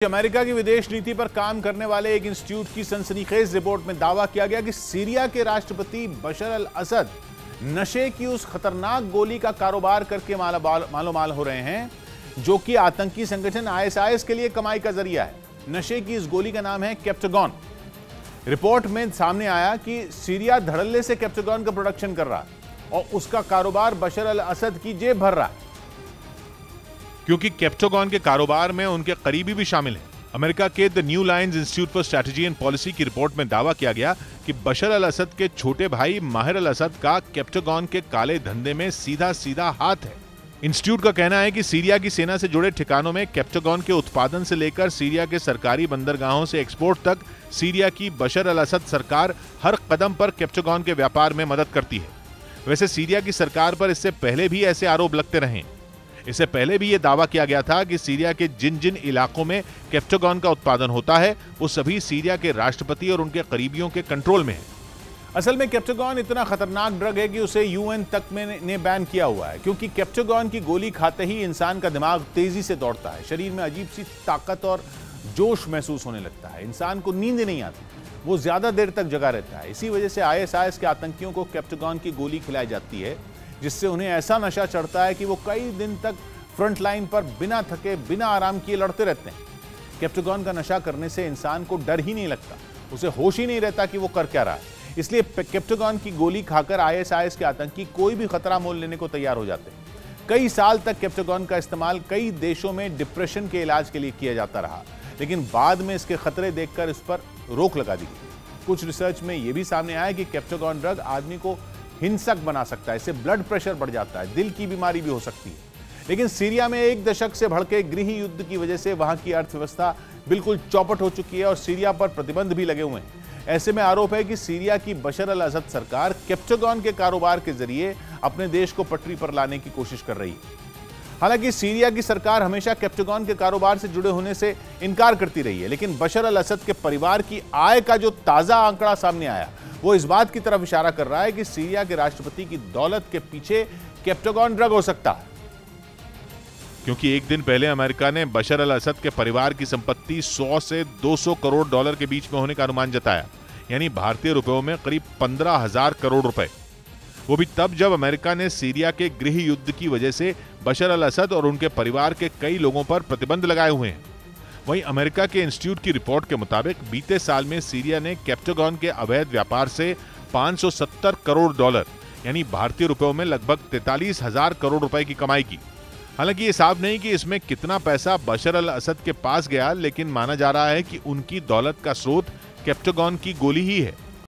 America की विदेश नीति पर काम करने वाले एक इंस्टीट्यूट की सनसनीखेज रिपोर्ट में दावा किया गया कि सीरिया के राष्ट्रपति बशर अल असद नशे की उस खतरनाक गोली का कारोबार करके मालोमाल हो रहे हैं जो कि आतंकी संगठन आईएसआईएस के लिए कमाई का जरिया है। नशे की इस गोली का नाम है कैप्टागॉन। रिपोर्ट में सामने आया कि सीरिया धड़ल्ले से कैप्टागॉन का प्रोडक्शन कर रहा है और उसका कारोबार बशर अल असद की जेब भर रहा है, क्योंकि कैप्टागॉन के कारोबार में उनके करीबी भी शामिल हैं। अमेरिका के the new Lions institute for strategy and policy की रिपोर्ट में दावा किया गया कि बशर अल असद के छोटे भाई माहिर अल असद का कैप्टागॉन के काले धंधे में सीधा हाथ है। इंस्टीट्यूट का कहना है कि सीरिया की सेना से जुड़े ठिकानों में कैप्टागॉन के उत्पादन से लेकर सीरिया के सरकारी बंदरगाहों से एक्सपोर्ट तक सीरिया की बशर अल असद सरकार हर कदम पर कैप्टागॉन के व्यापार में मदद करती है। वैसे सीरिया की सरकार पर इससे पहले भी ऐसे आरोप लगते रहे। इससे पहले भी यह दावा किया गया था कि सीरिया के जिन जिन इलाकों में कैप्टागॉन का उत्पादन होता है वो सभी सीरिया के राष्ट्रपति और उनके करीबियों के कंट्रोल में है। असल में कैप्टागॉन इतना खतरनाक ड्रग है कि उसे यूएन तक ने बैन किया हुआ है, क्योंकि कैप्टागॉन की गोली खाते ही इंसान का दिमाग तेजी से दौड़ता है, शरीर में अजीब सी ताकत और जोश महसूस होने लगता है, इंसान को नींद नहीं आती, वो ज्यादा देर तक जगा रहता है। इसी वजह से आईएसआईएस के आतंकियों को कैप्टागॉन की गोली खिलाई जाती है, जिससे उन्हें ऐसा नशा चढ़ता है कि वो कई दिन तक फ्रंट लाइन पर बिना थके बिना आराम किए लड़ते रहते हैं। कैप्टागॉन का नशा करने से इंसान को डर ही नहीं लगता, उसे होश ही नहीं रहता कि वो कर क्या रहा है। इसलिए कैप्टागॉन की गोली खाकर आईएसआईएस के आतंकी कोई भी खतरा मोल लेने को तैयार हो जाते हैं। कई साल तक कैप्टागॉन का इस्तेमाल कई देशों में डिप्रेशन के इलाज के लिए किया जाता रहा, लेकिन बाद में इसके खतरे देखकर इस पर रोक लगा दी गई। कुछ रिसर्च में यह भी सामने आया कि कैप्टागॉन ड्रग आदमी को हिंसक बना सकता है, इससे ब्लड प्रेशर बढ़ जाता है, दिल की बीमारी भी हो सकती है। लेकिन सीरिया में एक दशक से भड़के गृह युद्ध की वजह से वहां की अर्थव्यवस्था बिल्कुल चौपट हो चुकी है और सीरिया पर प्रतिबंध भी लगे हुए हैं। ऐसे में आरोप है कि सीरिया की बशर अल असद सरकार कैप्टागॉन के कारोबार के जरिए अपने देश को पटरी पर लाने की कोशिश कर रही है। हालांकि सीरिया की सरकार हमेशा कैप्टागॉन के कारोबार से जुड़े होने से इनकार करती रही है, लेकिन बशर अल असद के परिवार की आय का जो ताजा आंकड़ा सामने आया वो इस बात की तरफ इशारा कर रहा है कि सीरिया के राष्ट्रपति की दौलत के पीछे कैप्टागॉन ड्रग हो सकता है। क्योंकि एक दिन पहले अमेरिका ने बशर अल असद के परिवार की संपत्ति 100 से 200 करोड़ डॉलर के बीच में होने का अनुमान जताया, यानी भारतीय रुपयों में करीब 15,000 करोड़ रुपए। वो भी तब जब अमेरिका ने सीरिया के गृह युद्ध की वजह से बशर अल असद और उनके परिवार के कई लोगों पर प्रतिबंध लगाए हुए हैं। वहीं अमेरिका के इंस्टीट्यूट की रिपोर्ट के मुताबिक बीते साल में सीरिया ने कैप्टागॉन के अवैध व्यापार से 570 करोड़ डॉलर यानी भारतीय रुपयों में लगभग 43,000 करोड़ रुपए की कमाई की। हालांकि ये साफ नहीं कि इसमें कितना पैसा बशर अल असद के पास गया, लेकिन माना जा रहा है कि उनकी दौलत का स्रोत कैप्टागॉन की गोली ही है।